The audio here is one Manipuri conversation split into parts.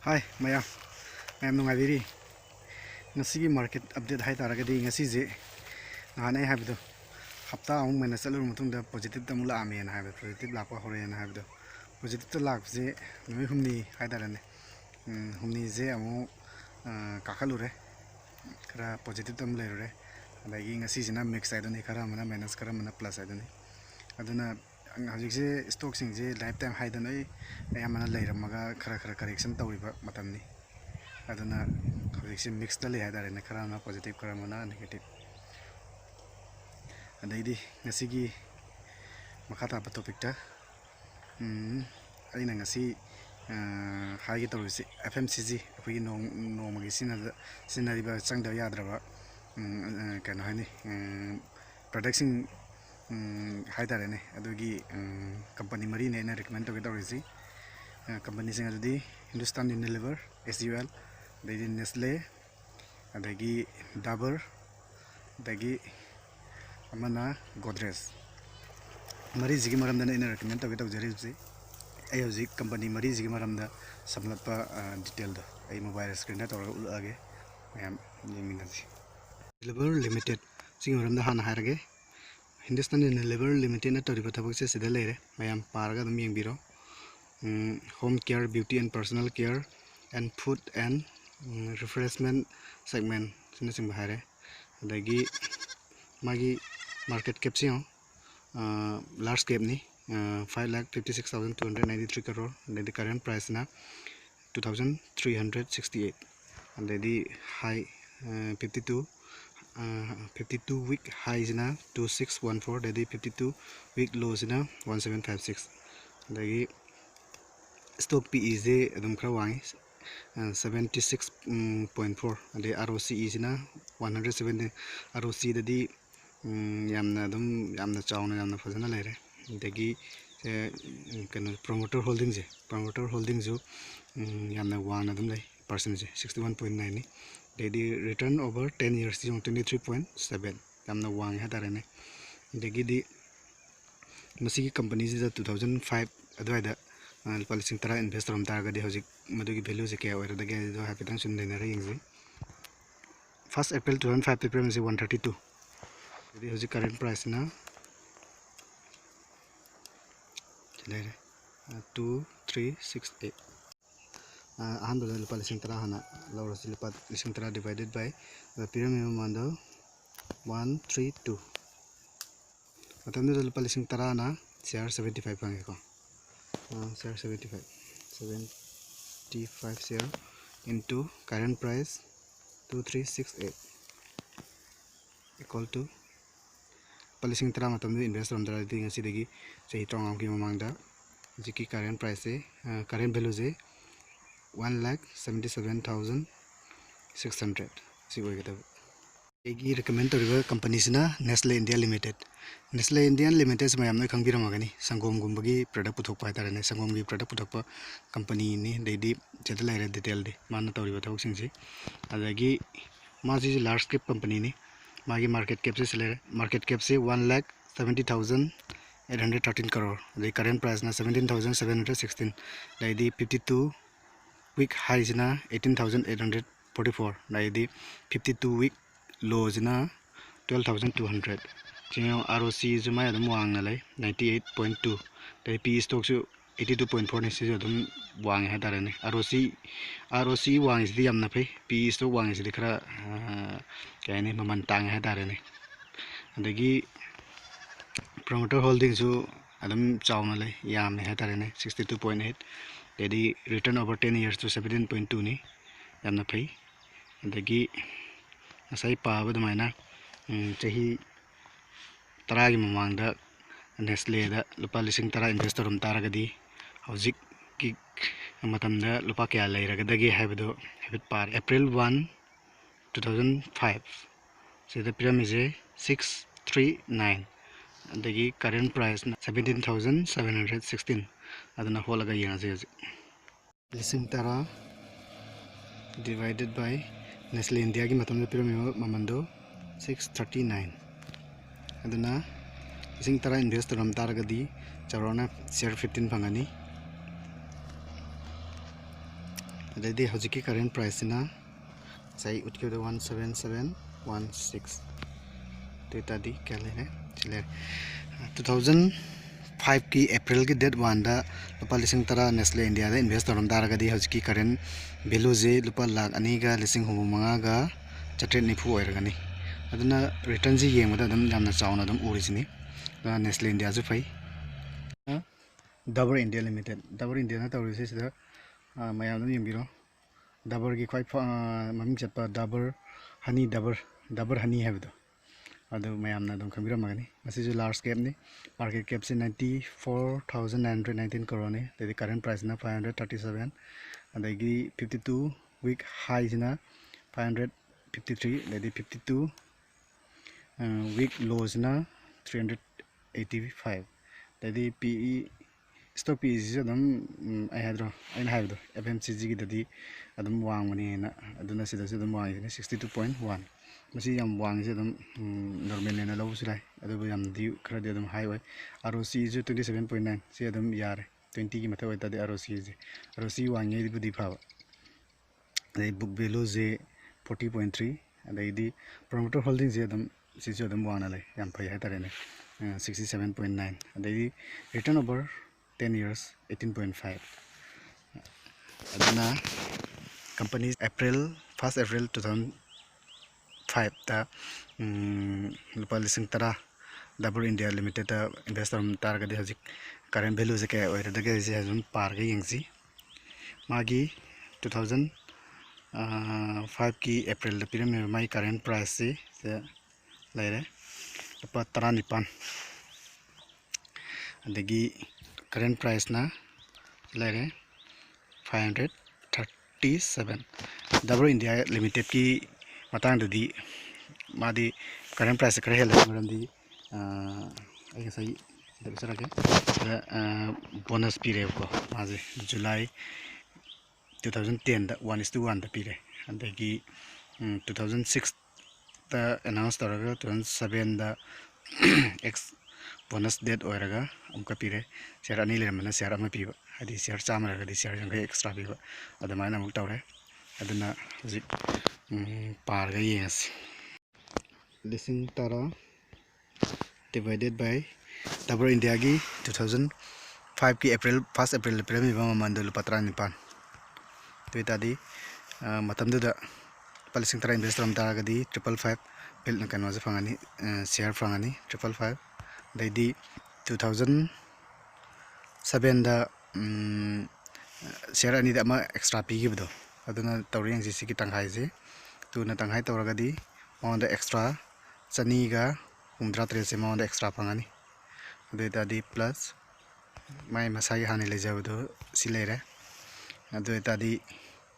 Hi, Maya. I am Nungaviri. Ngasi market update hai taragadi ngasi je nahane habdo hafta ang mena salur mutungda positive tamula ame na habdo positive lakwa hore na habdo positive to lak je noi humni hai tarane humni je amu kakalure kara positive tam lerure adagi ngasi jina mix aidoni kara mana minus kara mana plus aidoni aduna hajik je stock sing je lifetime hai danoi ayamana leiramaga khara correction tawriba matamni aduna hajik mix ta le hadarene khara na positive khara mana negative adaidi ngasigi makata pa topic ta aina ngasi hagi tawrisi FMCG akoi no magi sinariba changda yadraba kano hani production hadarene adugi company mari ne na recommend to tawrisi company sing adudi Hindustan Unilever SUL adagi Nestle adagi Dabur adagi amana Godrej mari jigi maramda ina recommend to jari usi ay hojik company mari jigi maramda samlatpa detail do ay mobile screen ta ulage ayam yeminasi Unilever Limited jigi maramda hana harage Hindustan Unilever Limited na tori pathabak se sida leire mayam paraga dum yengbiro home care beauty and personal care and food and refreshment segment sina sing bahare adagi magi market cap sing large cap ni 5,56,293 crore and the current price na 2,368 and the high 52 week high is na 2614 the 52 week low is na 1756 the stock PE is adum khra wangi 76.4 and the ROCE is na 170 ROC the yamna adum yamna chawna yamna fajana lere dagi kano promoter holding jo yamna wana adum lay percentage 61.9 ni the return over 10 years is 23.7 yamna wang ha tarane dagi di masigi company is 2005 adwaida palising tara investor am targa di hojik madugi value je kya oira dagi do hapitang sun dena ringi 1st April 2005 April is 132 the hojik current price na 2368 ahanda lupa lising tara hana laura lupa lising tara divided by the pyramid mando 132 matamda lupa lising tara na share 75 pange ko share 75 share into current price 2368 equal to palising tara matamda investor am dara ding asidagi sahi tongam ki mamangda jiki current price current value je 1,77,600 si koi kita egi recommend to companies na Nestle India Limited Nestle India Limited mayam noi khangbiram agani sangom gumbagi product puthok pa tarane sangom gi product puthok pa company ni dedi cheda laire detail de manna tori ba thok singsi adagi maji large cap company ni magi market cap se 1,70,813 crore the current price na 17,716 the 52 week high is na 18,844 the 52 week low is na 12,200 jingo ROC is ma adum wang na lai 98.2 the PE stock su 82.4 ne se adum wang ha tarane ROC wang is di amna phai PE stock wang is di khara kaya ni maman tang ha tarane adagi promoter holding su adum chawna lai yamne ha tarane 62.8 the return over 10 years to 17.2 ni yamna phai adagi asai pa badmaina chahi taragi mamangda Nestle da lupa lising tara investor um taragadi hojik ki matamda lupa kya leiragadagi haibado habit par April 1 2005 so the pyramid is 639 adagi current price 17,716 aduna holaga yenga je lising tara divided by Nestle India ki matamda pyramid mamando 639 aduna lising tara investor am taragadi charona share 15 phangani ꯑꯗꯩꯗꯤ ꯍꯧꯖꯤꯛꯀꯤ ꯀꯔꯦꯟ ꯄ꯭ꯔꯥꯏꯁꯁꯤꯅ ꯉꯁꯥꯏ ꯎꯠꯈꯤꯕꯗ 17716 ꯑꯗꯨꯏꯇꯥꯔꯗꯤ ꯀꯌꯥ ꯂꯩꯔꯦ ꯁꯤ ꯂꯩꯔꯦ 2005ꯀꯤ ꯑꯦꯄ꯭ꯔꯤꯜꯒꯤ ꯗꯦꯠ 1ꯗ ꯂꯨꯄꯥ 10,000 ꯅꯦꯁꯂꯦ ꯏꯟꯗꯤꯌꯥꯗ ꯏꯟꯚꯦꯁ ꯇꯧꯔꯝ ꯇꯥꯔꯒꯗꯤ ꯍꯧꯖꯤꯛꯀꯤ ꯀꯔꯦꯟ ꯚꯦꯂꯨꯁꯦ ꯂꯨꯄꯥ 2,65,990 ꯑꯣꯏꯔꯒꯅꯤ ꯑꯗꯨꯅ ꯔꯤꯇꯔꯟꯁꯤ ꯌꯦꯡꯕꯗ ꯑꯗꯨꯝ ꯌꯥꯝꯅ ꯆꯥꯎꯅ ꯑꯗꯨꯝ ꯎꯔꯤꯁꯤꯅꯤ ꯑꯗꯨꯅ ꯅꯦꯁꯂꯦ ꯏꯟꯗꯤꯌꯥꯁꯨ ꯐꯩ ꯗꯕꯔ ꯏꯟꯗꯤꯌꯥ ꯂꯤꯃꯤꯇꯦꯠ ꯗꯕꯔ ꯏꯟꯗꯤꯌꯥꯅ ꯇꯧꯔꯤꯁꯦ ꯁꯤꯗ ꯃꯌꯥꯝ ꯑꯗꯨꯝ ꯌꯦꯡꯕꯤꯔꯣ ꯗꯕꯔꯒꯤ ꯈ꯭ꯋꯥꯏ ꯃꯃꯤꯡ ꯆꯠꯄ ꯗꯕꯔ ꯍꯅꯤ ꯍꯥꯏꯕꯗꯣ ꯑꯗꯨ ꯃꯌꯥꯝꯅ ꯑꯗꯨꯝ ꯈꯪꯕꯤꯔꯝꯃꯒꯅꯤ ꯃꯁꯤꯁꯨ ꯂꯥꯔꯖ ꯀꯦꯞꯅꯤ ꯃꯥꯔꯀꯦꯠ ꯀꯦꯞꯁꯤ 94,919 crore ꯑꯗꯩꯗꯤ ꯀꯔꯦꯟ ꯄ꯭ꯔꯥꯏꯁꯅ 537 ꯑꯗꯒꯤ 52 ꯋꯤꯛ ꯍꯥꯏꯁꯤꯅ 553 ꯑꯗꯩꯗꯤ 52 ꯋꯤꯛ ꯂꯣꯁꯤꯅ 385 ꯑꯗꯩꯗꯤ PE ꯁ꯭ꯇꯣꯛ PEꯁꯤꯁꯨ ꯑꯗꯨꯝ ꯑꯩꯅ ꯍꯥꯏꯕꯗꯣ FMCGꯒꯤꯗꯗꯤ ꯑꯗꯨꯝ ꯋꯥꯡꯕꯅꯦꯅ ꯑꯗꯨꯅ ꯁꯤꯗꯁꯨ ꯑꯗꯨꯝ ꯋꯥꯡꯉꯤꯁꯤꯅꯤ 62.1 ꯃꯁꯤ ꯌꯥꯝ ꯋꯥꯡꯉꯤꯁꯦ ꯑꯗꯨꯝ ꯅꯣꯔꯃꯦꯜꯅꯦꯅ ꯂꯧꯕꯁꯨ ꯌꯥꯏ ꯑꯗꯨꯕꯨ ꯌꯥꯝꯅꯗꯤ ꯈꯔꯗꯤ ꯑꯗꯨꯝ ꯍꯥꯏ ꯑꯣꯏ ROCEꯁꯨ 27.9 ꯁꯤ ꯑꯗꯨꯝ ꯌꯥꯔꯦ 20ꯒꯤ ꯃꯊꯛ ꯑꯣꯏꯇꯥꯔꯗꯤ ROCEꯁꯦ ROCE ꯋꯥꯡꯉꯤꯉꯩꯕꯨꯗꯤ ꯐꯕ ꯑꯗꯩ ꯕꯨꯛ ꯚꯦꯂꯨꯁꯦ 40.3 ꯑꯗꯩꯗꯤ ꯄ꯭ꯔꯣꯃꯣꯇꯔ ꯍꯣꯜꯗꯤꯡꯁꯦ ꯑꯗꯨꯝ ꯁꯤꯁꯨ ꯑꯗꯨꯝ ꯋꯥꯡꯅ ꯂꯩ ꯌꯥꯝ ꯐꯩ ꯍꯥꯏꯇꯥꯔꯦꯅꯦ 67.9 ꯑꯗꯩꯗꯤ ꯔꯤꯇꯔꯟ ꯑꯣꯚꯔ 10 years 18.5 ꯑꯗꯨꯅ ꯀꯝꯄꯅꯤ ꯐꯥꯔꯁ ꯑꯦꯄ꯭ꯔꯤꯜ 2005ꯗ ꯂꯨꯄꯥ 10,000 ꯗꯕꯔ ꯏꯟꯗꯤꯌꯥ ꯂꯤꯃꯤꯇꯦꯠꯇ ꯏꯟꯚꯦꯁ ꯇꯧꯔꯝ ꯇꯥꯔꯒꯗꯤ ꯍꯧꯖꯤꯛ ꯀꯔꯦꯟ ꯚꯦꯂꯨꯁꯦ ꯀꯌꯥ ꯑꯣꯏꯔꯗꯒꯦ ꯍꯥꯏꯁꯦ ꯑꯗꯨꯝ ꯄꯥꯔꯒ ꯌꯦꯡꯁꯤ ꯃꯥꯒꯤ 2005ꯀꯤ ꯑꯦꯄ꯭ꯔꯤꯜꯗ ꯄꯤꯔꯝꯃꯤꯕ ꯃꯥꯒꯤ ꯀꯔꯦꯟ ꯄ꯭ꯔꯥꯏꯁꯁꯤ ꯁꯤꯗ ꯂꯩꯔꯦ ꯂꯨꯄꯥ 19 ꯑꯗꯒꯤ करेंट प्राइसना लेरे 537 डबर इंडिया लिमिटेड की मतंगददी मादी करेंट प्राइस खरे हेल मरमदी सही दबसरके बोनस पीरेको माजे जुलाई 2010 दा 1:1 दा पीरे अदगी 2006 दा अनाउंस तौरगा 2007 दा एक्स बोनस डेट होएरगा अमका पीरे शेयर अनी लेरमना शेयर अमा पीबा हदी शेयर चामरगदी शेयर जंगे एक्स्ट्रा पीबा अदमायना अमुक तौरे अदुना हजि पारगा yes 10,000 divided by Dabur India की 2005 की फर्स्ट अप्रैल पिरमिबा ममंदो लुपा 19 तोइतादी मतमदुदा 10,000 इन्वेस्ट तरम तारगदी 555 बिल कनोजे फंगानी शेयर फंगानी 555 दैदी 2007 दा शेयर अनी दा एक्स्ट्रा पीगिबदो अदुना तौरेंग जी सिगी तंगाई जे तुना तंगाई तौरगदी मौंदा एक्स्ट्रा चनीगा 63 से मौंदा एक्स्ट्रा फंगानी अदुइतादी प्लस माई मसाई हानि लेजबदो सि लेरे अदुइतादी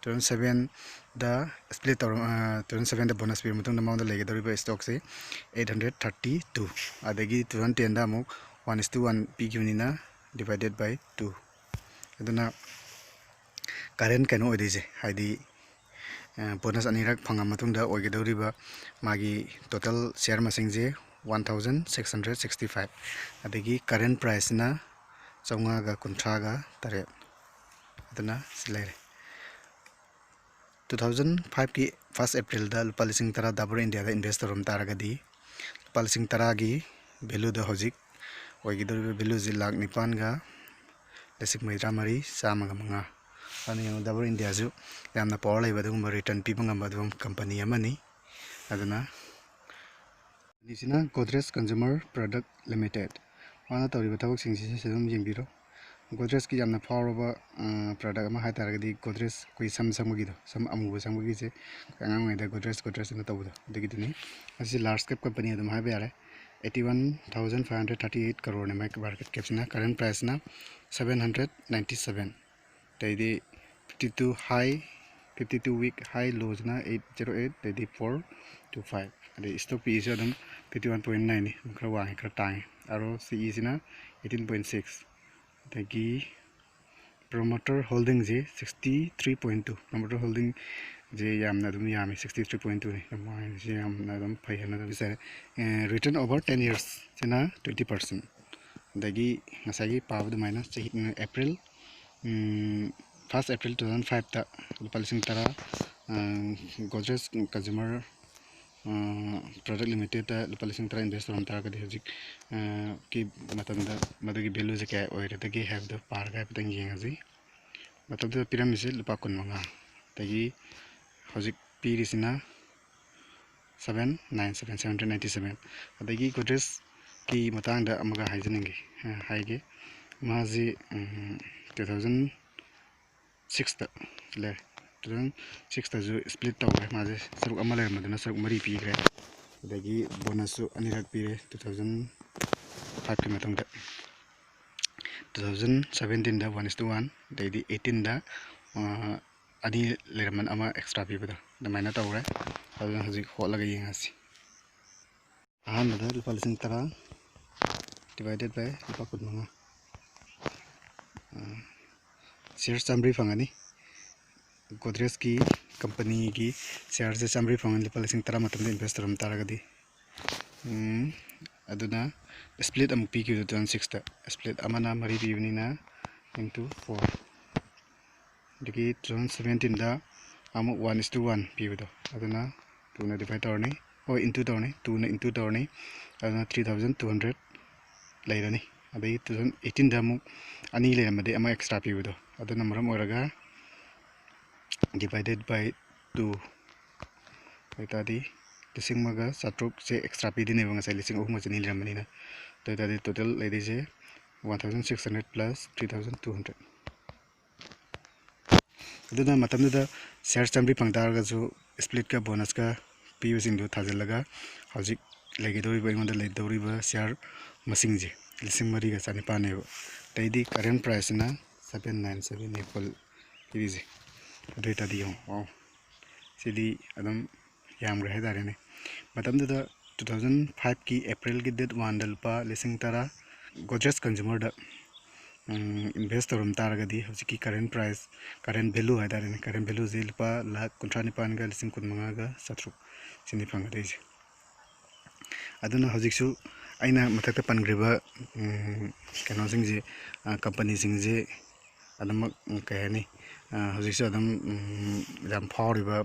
2007 दा स्प्लिट तौर 2007 दा बोनस पीर मतुंग मौंदा लेगदरिबा स्टॉक से 832 अदगी 2010 दा अमुक 1:1 पीगिबनिना डिवाइडेड बाय 2 अदुना करेंट कनो ओइदिजे हाइदी बोनस अनिरक फंगा मतुंगदा ओइगदरिबा मागी टोटल शेयर मसिंगजे 1665 अदगी करेंट प्राइस ना 953 अदुना सिलेरे 2005 की फर्स्ट अप्रैल दा लुपा 10,000 डबर इंडिया दा इन्वेस्ट तौरम तारगदी लुपा 10,000 की वैल्यू दा हजिक ओइगदरिबा वैल्यू जी 9,9 गा 1,73,5 अने डबर इंडिया जो यामना पावर लेबदुम रिटर्न पीबा ngambadum कंपनी अमनी अदुना निसिना गोदरेज कंज्यूमर प्रोडक्ट लिमिटेड माना तौरिबा थबक सिंगसि सेदम येंबिरो गोदरेज की यामना फावरबा प्रोडक्ट अमा हाइतारगदी गोदरेज कोई सम संगगिदो सम अमुबा संगगी से अंगांग मैदा गोदरेज ना तबदो दगिदुनी असी लार्ज कैप कंपनी अदम हाइबा यारे 81,538 crore ने मार्केट कैप्सना करंट प्राइस ना 797 तैदी 52 हाई 52 वीक हाई लोज ना 808 तैदी 425 अदे स्टॉक पी से अदम 51.9 नि खरा वांग खरा टांग आरो सीई सिना 18.6 तैगी promoter holding जे 63.2 promoter holding जे यामना अदम यामी 63.2 नि माय जे यामना अदम फाइहना बिसे return over 10 years Cina 20% दगी ngसागी पाबद minus April 1 April 2005 lupa lising tara Godrej Consumer Product Limited lupa lising tara invest ram tara kadi hajik ki matamda madugi value je kaya oiredagi have the par ga pitang yengaji matamda pyramid lupa 15 tagi hajik pirisina 797 adagi Godrej ki matangda amaga haijaningi haige maji 2006 ta le 2006 ta ju split tawre maji saruk ama le madana saruk mari pi gre adagi bonus su anirak pire 2005 ki matangda 2017 da 1:1 daidi 18 da ani leraman ama extra pibada damaina tawre aduna hajik holaga yengasi ahanbada lupa lising tara divided by lupa 15 shares chamri fangani Godrej ki company ki shares chamri fangani lupa lising tara matamda invest ram taragadi aduna split amuk pi ki 2006 ta split amana mari pibnina into 4 digi 2017 da amuk 1:1 pibado aduna 2 na divide tawrni into tawrni 2 na into tawrni aduna 3200 lairani adai 2018 da amuk ani leiramade ama extra pibado aduna maram oraga divided by 2 tadi lising maga satruk se extra pidine banga sai lising ohuma chani leiramani na tadi total laidi je 1600 plus 3200 aduna matamda shares chamri pangtarga ju split ka bonus ka pibasing do thajalaga hojik legidori ba ingonda leidori share masing je lising mari ga chani pane daidi current price na 797 apple irize data di wow sidi adam yamre hedare ne matamda 2005 ki April ki date 1 dalpa lising tara Godrej Consumer da invest ram taragadi hojiki current price current value haidare ne current value je lupa lakh 35 ga lising 15 ga satruk sini phangade je aduna hojiksu aina mathakta pangriba kano singje company singje adam kayani hojiksu adam jam phawriba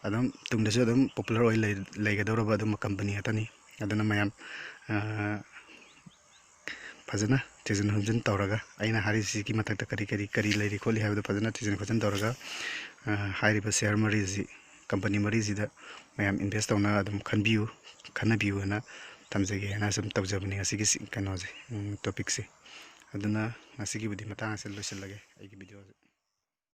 adam tungdasu adam popular oil leigadoraba adam company hatani aduna mayam fazana tizin hunjin tawraga aina hari siki mathakta kari leiri kholi habda fazana tizin khojin tawraga hairiba share mari ji company mari ji da mayam invest tawna adam khanabiu na tamjage na sum tawjabni asigi kanoje topic se aduna asigi budi matang asel losilage aigi video